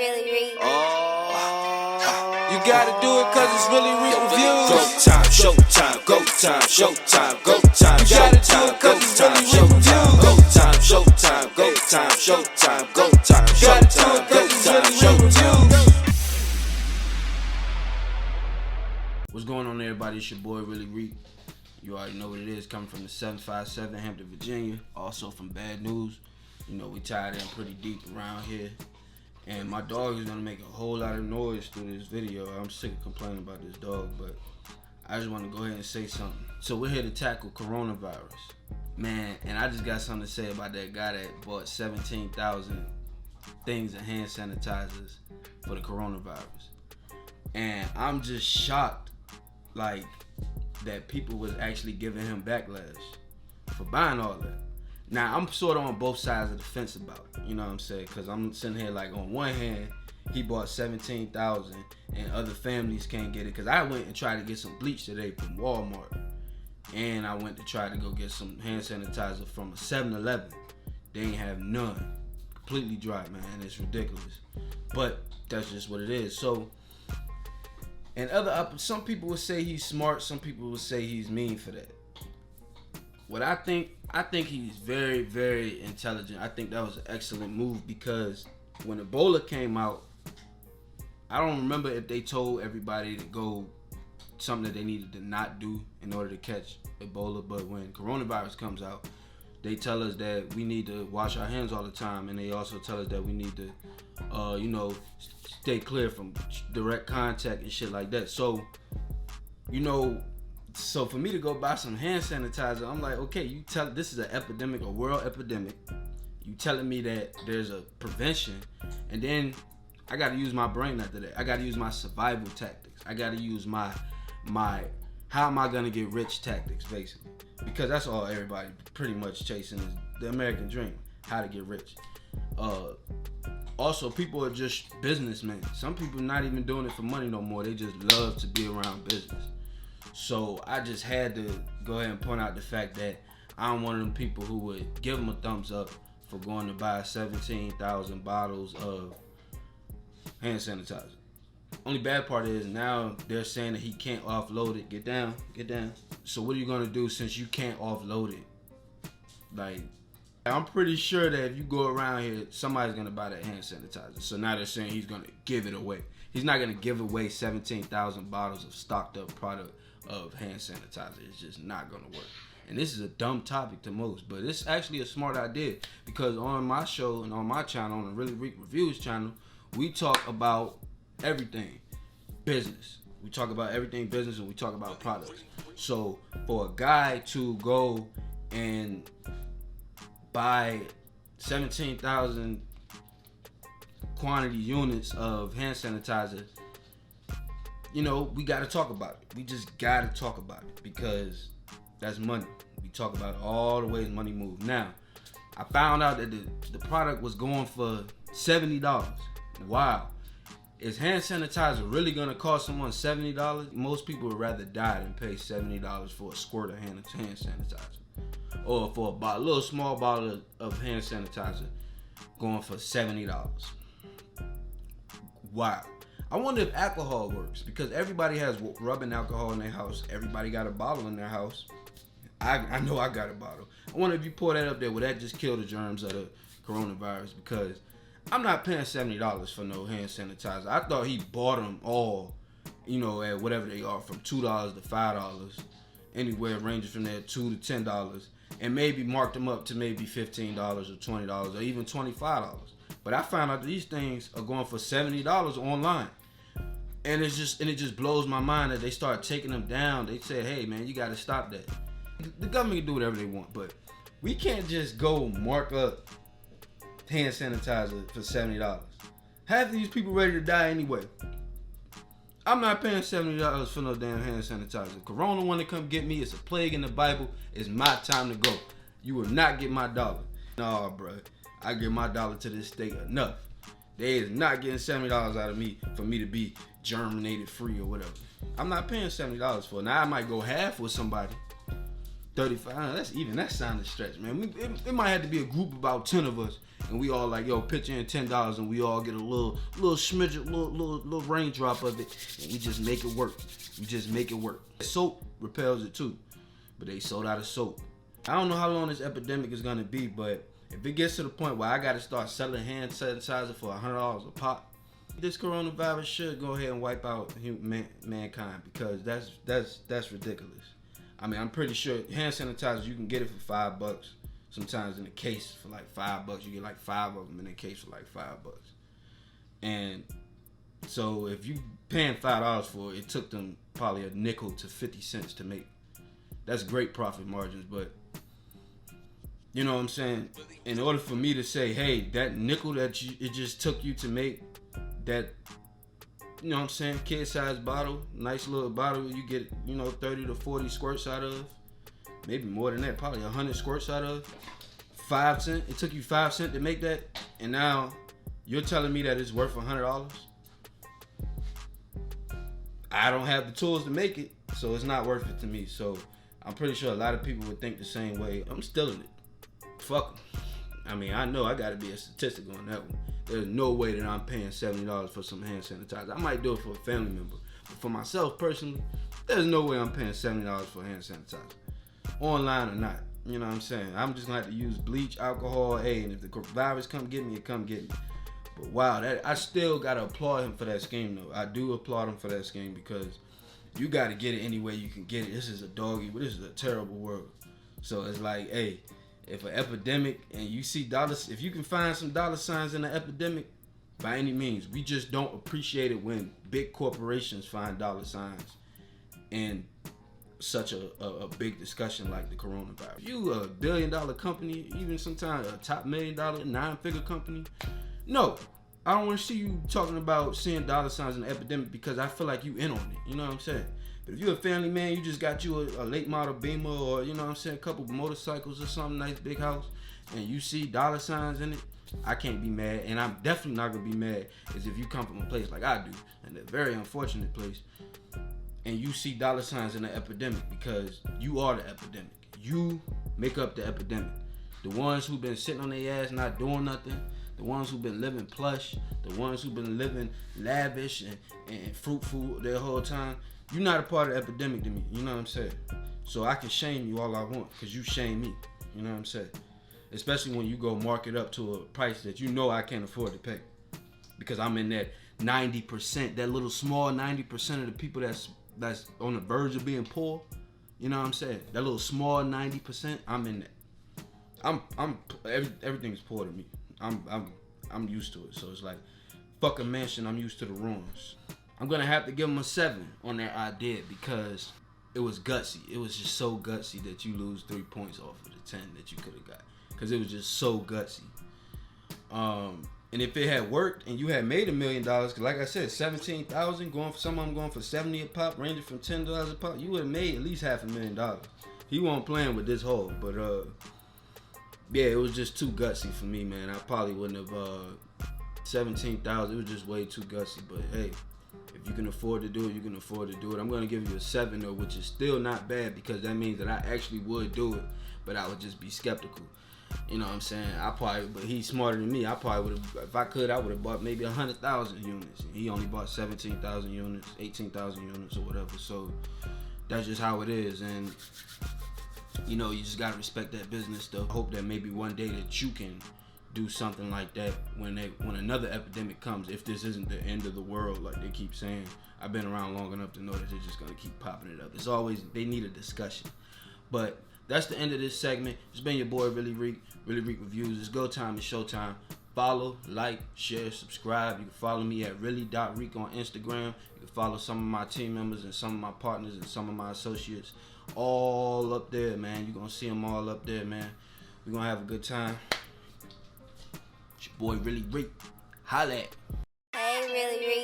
really read. You gotta do it cause it's really reviews. Go time, show time, go time, show time, go time. You gotta do it cause it's really reviews. Go time, show time, go time, show time, go time. You gotta do it cause it's really reviews. What's going on, everybody? It's your boy, Really Reek. You already know what it is, coming from the 757, Hampton, Virginia. Also from Bad News. You know, we tied in pretty deep around here. And my dog is gonna make a whole lot of noise through this video. I'm sick of complaining about this dog, but I just want to go ahead and say something. So we're here to tackle coronavirus. Man, and I just got something to say about that guy that bought 17,000 things of hand sanitizers for the coronavirus. And I'm just shocked, like, that people was actually giving him backlash for buying all that. Now, I'm sort of on both sides of the fence about it, you know what I'm saying? Because I'm sitting here like, on one hand, he bought 17,000 and other families can't get it. Because I went and tried to get some bleach today from Walmart. And I went to try to go get some hand sanitizer from a 7-Eleven. They ain't have none. Completely dry, man. It's ridiculous. But that's just what it is. So, and some people would say he's smart. Some people would say he's mean for that. What I think he's very, very intelligent. I think that was an excellent move because when Ebola came out, I don't remember if they told everybody to go something that they needed to not do in order to catch Ebola. But when coronavirus comes out, they tell us that we need to wash our hands all the time, and they also tell us that we need to, stay clear from direct contact and shit like that. So, so for me to go buy some hand sanitizer, I'm like, okay, this is an epidemic, a world epidemic. You telling me that there's a prevention, and then I got to use my brain after that. I got to use my survival tactics. I got to use my how am I gonna get rich tactics, basically, because that's all everybody pretty much chasing is the American dream, how to get rich. Also, people are just businessmen. Some people not even doing it for money no more. They just love to be around business. So I just had to go ahead and point out the fact that I'm one of them people who would give him a thumbs up for going to buy 17,000 bottles of hand sanitizer. Only bad part is now they're saying that he can't offload it. Get down. So what are you gonna do since you can't offload it? Like, I'm pretty sure that if you go around here, somebody's gonna buy that hand sanitizer. So now they're saying he's gonna give it away. He's not gonna give away 17,000 bottles of stocked up product of hand sanitizer. It's just not gonna work. And this is a dumb topic to most, but it's actually a smart idea because on my show and on my channel, on the Really Reek Reviews channel, we talk about everything business. We talk about everything business and we talk about products. So for a guy to go and buy 17,000 quantity units of hand sanitizer, we got to talk about it. We just got to talk about it because that's money. We talk about all the ways money moves. Now, I found out that the product was going for $70. Wow. Is hand sanitizer really going to cost someone $70? Most people would rather die than pay $70 for a squirt of hand sanitizer. Or for a little small bottle of hand sanitizer going for $70. Wow. I wonder if alcohol works because everybody has rubbing alcohol in their house. Everybody got a bottle in their house. I know I got a bottle. I wonder if you pour that up there, will that just kill the germs of the coronavirus? Because I'm not paying $70 for no hand sanitizer. I thought he bought them all, at whatever they are, from $2 to $5, anywhere ranging from there $2 to $10, and maybe marked them up to maybe $15 or $20 or even $25. But I found out these things are going for $70 online, and it just blows my mind that they start taking them down. They say, hey man, you got to stop that. The government can do whatever they want, but we can't just go mark up hand sanitizer for $70. Half of these people ready to die anyway. I'm not paying $70 for no damn hand sanitizer. Corona want to come get me. It's a plague in the Bible. It's my time to go. You will not get my dollar. Nah, bro. I give my dollar to this state enough. They is not getting $70 out of me for me to be germinated free or whatever. I'm not paying $70 for it. Now I might go half with somebody. 35. That sounded stretch, man. It might have to be a group of about 10 of us, and we all like, yo, pitch in $10, and we all get a little smidget, little raindrop of it, and we just make it work. Soap repels it too, but they sold out of soap. I don't know how long this epidemic is gonna be, but if it gets to the point where I gotta start selling hand sanitizer for $100 a pop, this coronavirus should go ahead and wipe out mankind, because that's ridiculous. I mean, I'm pretty sure hand sanitizer, you can get it for $5. Sometimes in a case for like $5, you get like 5 of them in a case for like $5. And so if you paying $5 for it, it took them probably a nickel to 50 cents to make. That's great profit margins, but you know what I'm saying? In order for me to say, hey, that nickel that it just took you to make that, you know what I'm saying, kid-sized bottle, nice little bottle, you get, 30 to 40 squirts out of, maybe more than that, probably 100 squirts out of, 5 cents. It took you 5 cents to make that, and now you're telling me that it's worth $100? I don't have the tools to make it, so it's not worth it to me. So I'm pretty sure a lot of people would think the same way. I'm stealing it. Fuck 'em. I mean, I know I gotta be a statistic on that one. There's no way that I'm paying $70 for some hand sanitizer. I might do it for a family member, but for myself personally, there's no way I'm paying $70 for hand sanitizer, online or not. You know what I'm saying? I'm just gonna have to use bleach, alcohol, and if the virus come get me, it come get me. But wow, I still gotta applaud him for that scheme though. I do applaud him for that scheme, because you gotta get it any way you can get it. This is a this is a terrible world. So it's like, hey, if an epidemic and you see dollars, if you can find some dollar signs in the epidemic, by any means, we just don't appreciate it when big corporations find dollar signs in such a big discussion like the coronavirus. You a $1 billion company, even sometimes a top $1 million 9-figure company, no, I don't want to see you talking about seeing dollar signs in the epidemic, because I feel like you in on it. You know what I'm saying? But if you're a family man, you just got you a late model Beamer, or you know what I'm saying, a couple motorcycles or something, nice big house, and you see dollar signs in it, I can't be mad. And I'm definitely not gonna be mad as if you come from a place like I do, and a very unfortunate place, and you see dollar signs in the epidemic, because you are the epidemic. You make up the epidemic. The ones who've been sitting on their ass not doing nothing, the ones who've been living plush, the ones who've been living lavish and fruitful their whole time, you're not a part of the epidemic to me. You know what I'm saying? So I can shame you all I want, because you shame me. You know what I'm saying? Especially when you go mark it up to a price that you know I can't afford to pay, because I'm in that 90%, that little small 90% of the people that's on the verge of being poor. You know what I'm saying? That little small 90%, I'm in that. Everything's poor to me. I'm used to it. So it's like, fuck a mansion, I'm used to the ruins. I'm gonna have to give them a 7 on that idea, because it was gutsy. It was just so gutsy that you lose 3 points off of the 10 that you could have got, because it was just so gutsy. And if it had worked and you had made $1 million, because like I said, 17,000 going for some of them going for 70 a pop, ranging from $10 a pop, you would have made at least $500,000. He wasn't playing with this hole, but yeah, it was just too gutsy for me, man. I probably wouldn't have 17,000. It was just way too gutsy. But hey, if you can afford to do it, you can afford to do it. I'm gonna give you a 7 though, which is still not bad, because that means that I actually would do it, but I would just be skeptical. You know what I'm saying? But he's smarter than me. I probably would have, if I could, I would have bought maybe 100,000 units. He only bought 17,000 units, 18,000 units or whatever. So that's just how it is. And you know, you just gotta respect that business though. I hope that maybe one day that you can do something like that when another epidemic comes, if this isn't the end of the world like they keep saying. I've been around long enough to know that they're just gonna keep popping it up. It's always, they need a discussion. But that's the end of this segment. It's been your boy Really Reek Reviews. It's go time, it's showtime. Follow, like, share, subscribe. You can follow me at really.reek on Instagram. You can follow some of my team members and some of my partners and some of my associates all up there, man. You're gonna see them all up there, man. We're gonna have a good time. It's your boy Really Reek. Holla at. Hey, Really Reek.